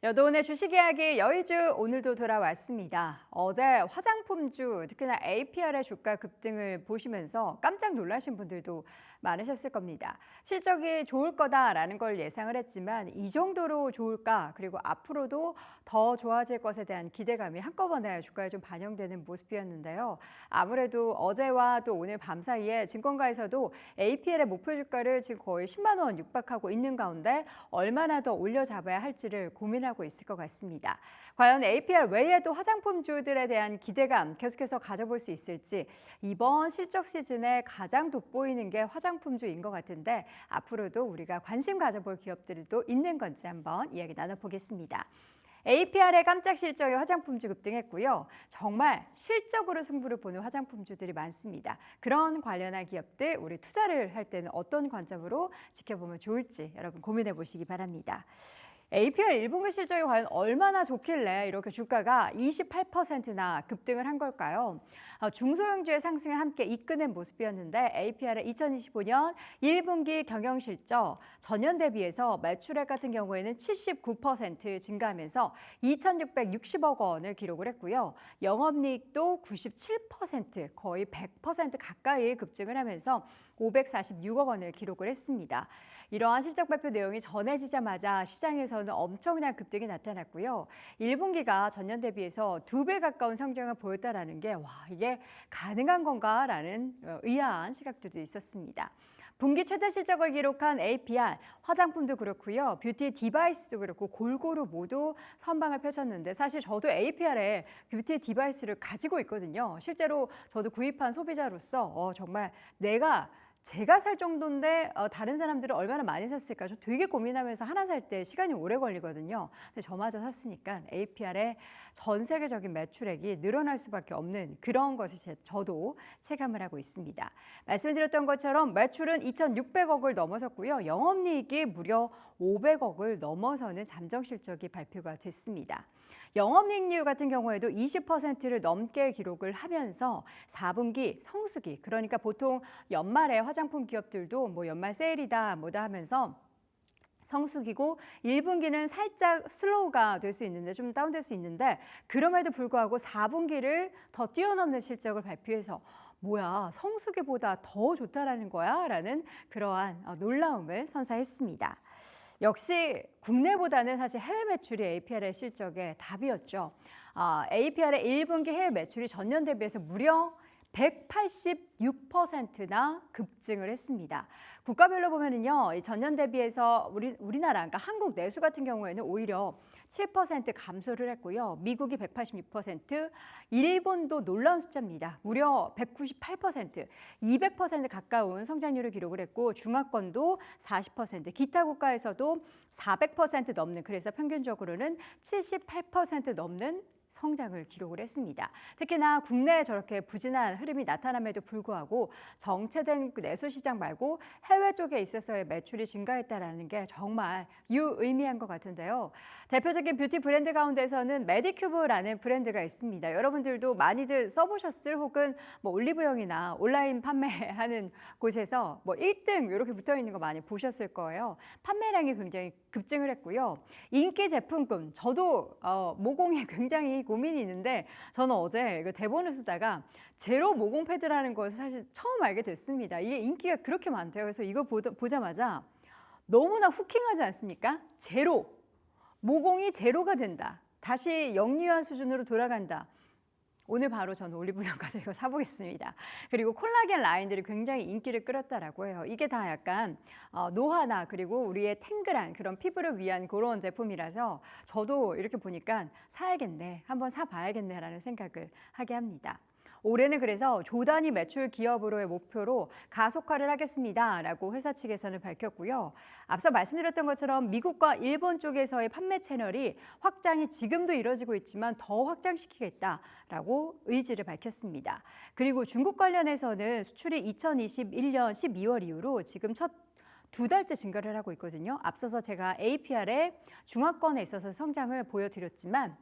여도온의 주식 이야기 여의주 오늘도 돌아왔습니다. 어제 화장품주 특히나 APR의 주가 급등을 보시면서 깜짝 놀라신 분들도 많으셨을 겁니다. 실적이 좋을 거다라는 걸 예상을 했지만 이 정도로 좋을까? 그리고 앞으로도 더 좋아질 것에 대한 기대감이 한꺼번에 주가에 좀 반영되는 모습이었는데요. 아무래도 어제와 또 오늘 밤 사이에 증권가에서도 APR의 목표 주가를 지금 거의 10만 원 육박하고 있는 가운데 얼마나 더 올려잡아야 할지를 고민하고 있을 것 같습니다. 과연 APR 외에도 화장품주들에 대한 기대감 계속해서 가져볼 수 있을지 이번 실적 시즌에 가장 돋보이는 게 화장품주인 것 같은데 앞으로도 우리가 관심 가져볼 기업들도 있는 건지 한번 이야기 나눠보겠습니다. APR의 깜짝 실적에 화장품주 급등했고요. 정말 실적으로 승부를 보는 화장품주들이 많습니다. 그런 관련한 기업들 우리 투자를 할 때는 어떤 관점으로 지켜보면 좋을지 여러분 고민해 보시기 바랍니다. APR 1분기 실적이 과연 얼마나 좋길래 이렇게 주가가 28%나 급등을 한 걸까요? 중소형주의 상승을 함께 이끄는 모습이었는데 APR의 2025년 1분기 경영실적 전년 대비해서 매출액 같은 경우에는 79% 증가하면서 2,660억 원을 기록을 했고요. 영업이익도 97% 거의 100% 가까이 급증을 하면서 546억 원을 기록을 했습니다. 이러한 실적 발표 내용이 전해지자마자 시장에서는 엄청난 급등이 나타났고요. 1분기가 전년 대비해서 2배 가까운 성장을 보였다는 게 이게 가능한 건가라는 의아한 시각들도 있었습니다. 분기 최대 실적을 기록한 APR, 화장품도 그렇고요. 뷰티 디바이스도 그렇고 골고루 모두 선방을 펼쳤는데 사실 저도 APR에 뷰티 디바이스를 가지고 있거든요. 실제로 저도 구입한 소비자로서 정말 제가 살 정도인데 다른 사람들은 얼마나 많이 샀을까 저 되게 고민하면서 하나 살 때 시간이 오래 걸리거든요. 근데 저마저 샀으니까 APR의 전 세계적인 매출액이 늘어날 수밖에 없는 그런 것이 저도 체감을 하고 있습니다. 말씀드렸던 것처럼 매출은 2,600억을 넘어섰고요. 영업이익이 무려 500억을 넘어서는 잠정 실적이 발표가 됐습니다. 영업이익률 같은 경우에도 20%를 넘게 기록을 하면서 4분기 성수기 그러니까 보통 연말에 화장품 기업들도 연말 세일이다 뭐다 하면서 성수기고 1분기는 살짝 슬로우가 될 수 있는데 좀 다운될 수 있는데 그럼에도 불구하고 4분기를 더 뛰어넘는 실적을 발표해서 뭐야 성수기보다 더 좋다라는 거야? 라는 그러한 놀라움을 선사했습니다. 역시 국내보다는 사실 해외 매출이 APR의 실적의 답이었죠. APR의 1분기 해외 매출이 전년 대비해서 무려 186%나 급증을 했습니다. 국가별로 보면은요, 전년 대비해서 우리나라, 그러니까 한국 내수 같은 경우에는 오히려 7% 감소를 했고요. 미국이 186%, 일본도 놀라운 숫자입니다. 무려 198%, 200% 가까운 성장률을 기록을 했고 중화권도 40%, 기타 국가에서도 400% 넘는 그래서 평균적으로는 78% 넘는 성장을 기록을 했습니다. 특히나 국내에 저렇게 부진한 흐름이 나타남에도 불구하고 정체된 내수 시장 말고 해외 쪽에 있어서의 매출이 증가했다는 게 정말 유의미한 것 같은데요. 대표적인 뷰티 브랜드 가운데서는 메디큐브라는 브랜드가 있습니다. 여러분들도 많이들 써보셨을 혹은 올리브영이나 온라인 판매하는 곳에서 1등 이렇게 붙어있는 거 많이 보셨을 거예요. 판매량이 굉장히 급증을 했고요. 인기 제품군, 저도 모공에 굉장히 고민이 있는데 저는 어제 이거 대본을 쓰다가 제로 모공 패드라는 것을 사실 처음 알게 됐습니다. 이게 인기가 그렇게 많대요. 그래서 이거 보자마자 너무나 후킹하지 않습니까? 제로, 모공이 제로가 된다. 다시 영유한 수준으로 돌아간다. 오늘 바로 저는 올리브영 가서 이거 사보겠습니다. 그리고 콜라겐 라인들이 굉장히 인기를 끌었다라고 해요. 이게 다 약간 노화나 그리고 우리의 탱글한 그런 피부를 위한 그런 제품이라서 저도 이렇게 보니까 사야겠네, 한번 사봐야겠네라는 생각을 하게 합니다. 올해는 그래서 조단위 매출 기업으로의 목표로 가속화를 하겠습니다라고 회사 측에서는 밝혔고요. 앞서 말씀드렸던 것처럼 미국과 일본 쪽에서의 판매 채널이 확장이 지금도 이뤄지고 있지만 더 확장시키겠다라고 의지를 밝혔습니다. 그리고 중국 관련해서는 수출이 2021년 12월 이후로 지금 첫 2달째 증가를 하고 있거든요. 앞서서 제가 APR의 중화권에 있어서 성장을 보여드렸지만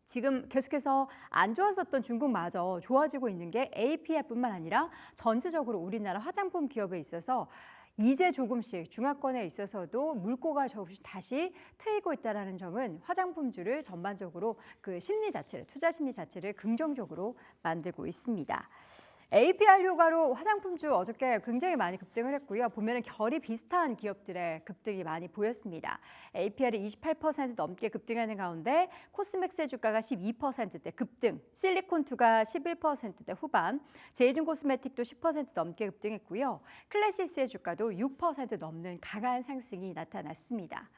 지금 계속해서 안 좋았었던 중국마저 좋아지고 있는 게 APR뿐만 아니라 전체적으로 우리나라 화장품 기업에 있어서 이제 조금씩 중화권에 있어서도 물꼬가 조금씩 다시 트이고 있다는 점은 화장품주를 전반적으로 그 심리 자체를, 투자 심리 자체를 긍정적으로 만들고 있습니다. APR 효과로 화장품주 어저께 굉장히 많이 급등을 했고요. 보면은 결이 비슷한 기업들의 급등이 많이 보였습니다. APR이 28% 넘게 급등하는 가운데 코스맥스의 주가가 12%대 급등, 실리콘2가 11%대 후반, 제이준 코스메틱도 10% 넘게 급등했고요. 클래시스의 주가도 6% 넘는 강한 상승이 나타났습니다.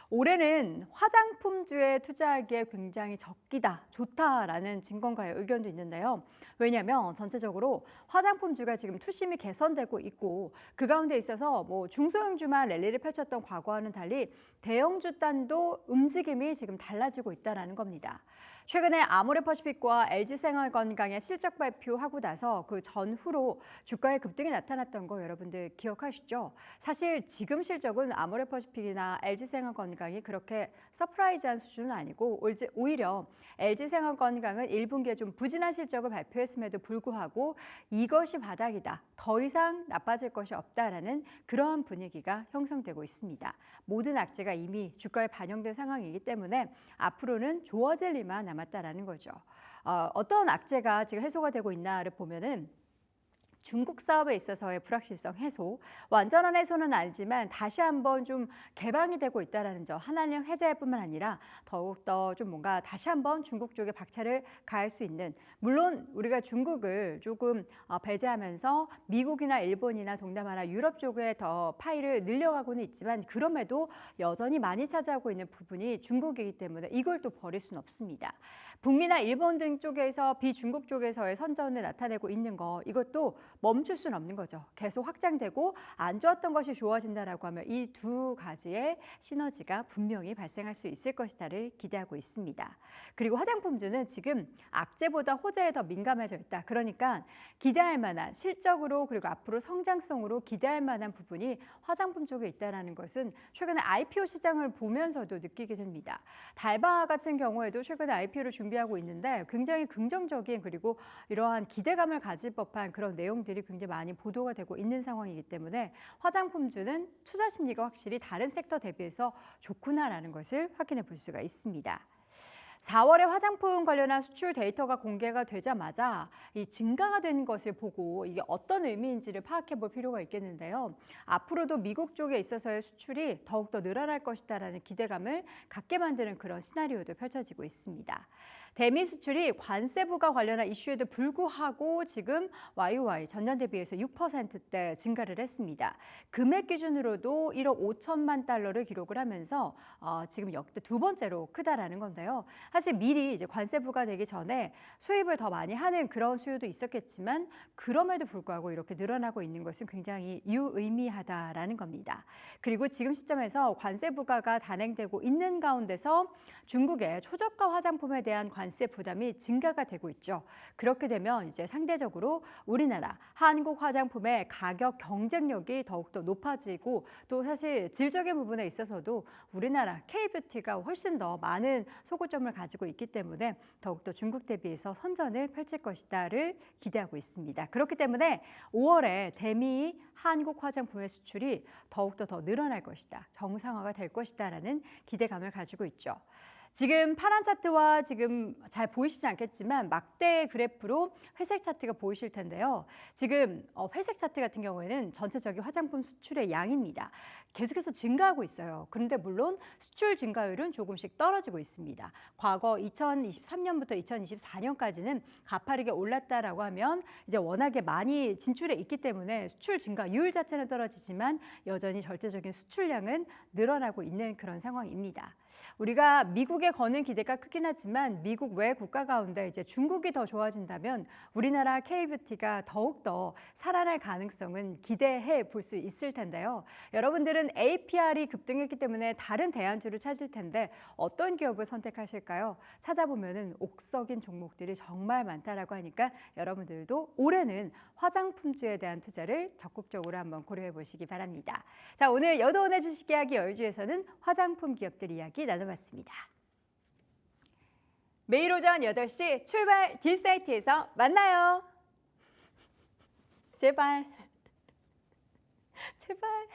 올해는 화장품주에 투자하기에 굉장히 적기다, 좋다라는 증권가의 의견도 있는데요. 왜냐하면 전체적으로 화장품주가 지금 투심이 개선되고 있고 그 가운데 있어서 뭐 중소형주만 랠리를 펼쳤던 과거와는 달리 대형주 단도 움직임이 지금 달라지고 있다는 겁니다. 최근에 아모레퍼시픽과 LG생활건강의 실적 발표하고 나서 그 전후로 주가의 급등이 나타났던 거 여러분들 기억하시죠? 사실 지금 실적은 아모레퍼시픽이나 LG생활건강이 그렇게 서프라이즈한 수준은 아니고 오히려 LG생활건강은 1분기에 좀 부진한 실적을 발표했음에도 불구하고 이것이 바닥이다, 더 이상 나빠질 것이 없다라는 그러한 분위기가 형성되고 있습니다. 모든 악재가 이미 주가에 반영된 상황이기 때문에 앞으로는 좋아질 일만 남았다라는 거죠. 어떤 악재가 지금 해소가 되고 있나를 보면은 중국 사업에 있어서의 불확실성 해소, 완전한 해소는 아니지만 다시 한번 좀 개방이 되고 있다는 점, 한한령 해제뿐만 아니라 더욱더 좀 뭔가 다시 한번 중국 쪽에 박차를 가할 수 있는, 물론 우리가 중국을 조금 배제하면서 미국이나 일본이나 동남아나 유럽 쪽에 더 파이를 늘려가고는 있지만 그럼에도 여전히 많이 차지하고 있는 부분이 중국이기 때문에 이걸 또 버릴 수는 없습니다. 북미나 일본 등 쪽에서 비중국 쪽에서의 선전을 나타내고 있는 거, 이것도 멈출 수는 없는 거죠. 계속 확장되고 안 좋았던 것이 좋아진다라고 하면 이 두 가지의 시너지가 분명히 발생할 수 있을 것이다를 기대하고 있습니다. 그리고 화장품주는 지금 악재보다 호재에 더 민감해져 있다. 그러니까 기대할 만한 실적으로 그리고 앞으로 성장성으로 기대할 만한 부분이 화장품 쪽에 있다는 것은 최근에 IPO 시장을 보면서도 느끼게 됩니다. 달바 같은 경우에도 최근에 IPO를 준비하고 있는데 굉장히 긍정적인 그리고 이러한 기대감을 가질 법한 그런 내용들이 굉장히 많이 보도가 되고 있는 상황이기 때문에 화장품주는 투자 심리가 확실히 다른 섹터 대비해서 좋구나라는 것을 확인해 볼 수가 있습니다. 4월에 화장품 관련한 수출 데이터가 공개가 되자마자 이 증가가 된 것을 보고 이게 어떤 의미인지를 파악해 볼 필요가 있겠는데요. 앞으로도 미국 쪽에 있어서의 수출이 더욱더 늘어날 것이다라는 기대감을 갖게 만드는 그런 시나리오도 펼쳐지고 있습니다. 대미 수출이 관세부과 관련한 이슈에도 불구하고 지금 YOY 전년 대비해서 6%대 증가를 했습니다. 금액 기준으로도 1억 5천만 달러를 기록을 하면서 지금 역대 두 번째로 크다라는 건데요. 사실 미리 이제 관세부가 되기 전에 수입을 더 많이 하는 그런 수요도 있었겠지만 그럼에도 불구하고 이렇게 늘어나고 있는 것은 굉장히 유의미하다라는 겁니다. 그리고 지금 시점에서 관세 부과가 단행되고 있는 가운데서 중국의 초저가 화장품에 대한 관세 부담이 증가가 되고 있죠. 그렇게 되면 이제 상대적으로 우리나라 한국 화장품의 가격 경쟁력이 더욱더 높아지고 또 사실 질적인 부분에 있어서도 우리나라 K뷰티가 훨씬 더 많은 소구점을 가지고 있기 때문에 더욱더 중국 대비해서 선전을 펼칠 것이다를 기대하고 있습니다. 그렇기 때문에 5월에 대미 한국 화장품의 수출이 더욱더 더 늘어날 것이다, 정상화가 될 것이다라는 기대감을 가지고 있죠. 지금 파란 차트와 지금 잘 보이시지 않겠지만 막대 그래프로 회색 차트가 보이실 텐데요. 지금 회색 차트 같은 경우에는 전체적인 화장품 수출의 양입니다. 계속해서 증가하고 있어요. 그런데 물론 수출 증가율은 조금씩 떨어지고 있습니다. 과거 2023년부터 2024년까지는 가파르게 올랐다라고 하면 이제 워낙에 많이 진출해 있기 때문에 수출 증가율 자체는 떨어지지만 여전히 절대적인 수출량은 늘어나고 있는 그런 상황입니다. 우리가 미국에 거는 기대가 크긴 하지만 미국 외 국가 가운데 이제 중국이 더 좋아진다면 우리나라 K뷰티가 더욱더 살아날 가능성은 기대해 볼 수 있을 텐데요. 여러분들은 APR이 급등했기 때문에 다른 대안주를 찾을 텐데 어떤 기업을 선택하실까요? 찾아보면은 옥석인 종목들이 정말 많다라고 하니까 여러분들도 올해는 화장품주에 대한 투자를 적극적으로 한번 고려해 보시기 바랍니다. 자, 오늘 여도원의 주식 이야기 여유주에서는 화장품 기업들 이야기 나눠봤습니다. 매일 오전 8시 출발 딜사이트에서 만나요. 제발. 제발.